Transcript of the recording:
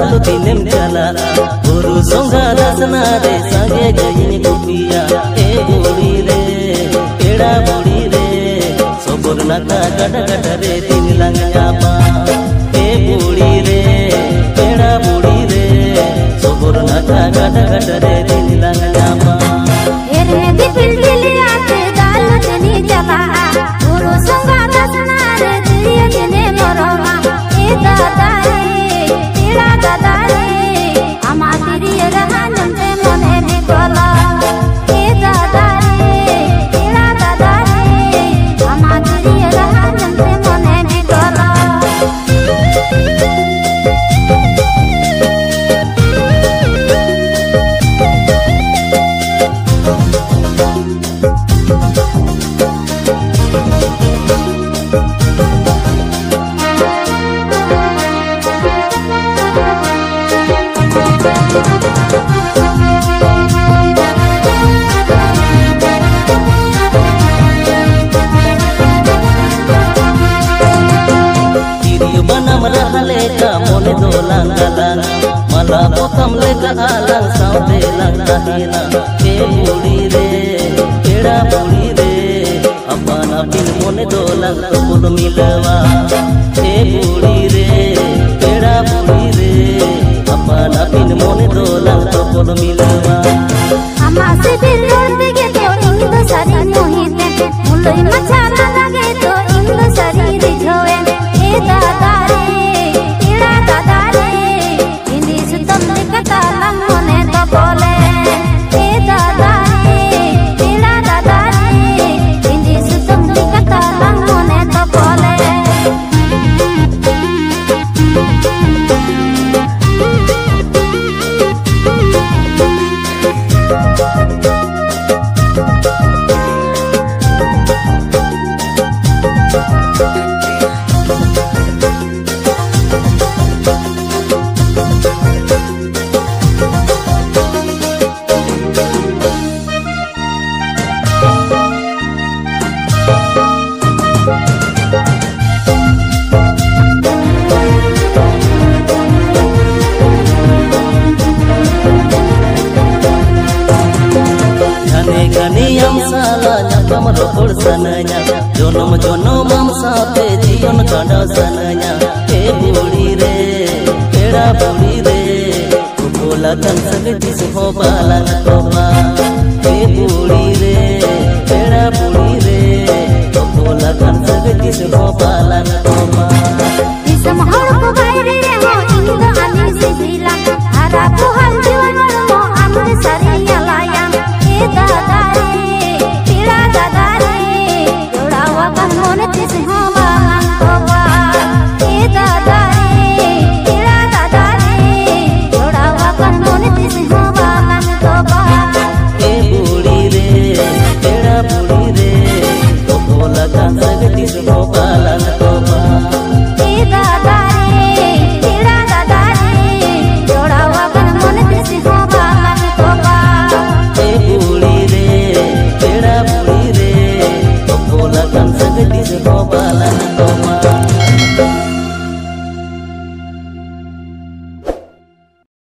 Tahu tinem jala guru songga dasna re sange gayin kupiya budi re keda budi re sobor naka gada gada re tin lang nyapa budi re keda budi re sobor naka gada gada re tin lang nyapa ere dipil diliya te dal tani jala guru songga dasna re diye jene moroma dada mone dolang galang malah potam leka alang saute lang tahina budi re keda budi re apana pin mone dolang topod milawa budi re keda budi re apana pin mone dolang topod milawa amase dilor dege to indu sari mohite muloi machana lage to indu sari rijhoe dada yang salahnya kamu rokok sananya jonom jonom mamsa pe jion kada sananya budi re keda budi re bola kan sagti ho balang toma budi re keda budi re bola kan sagti ho balang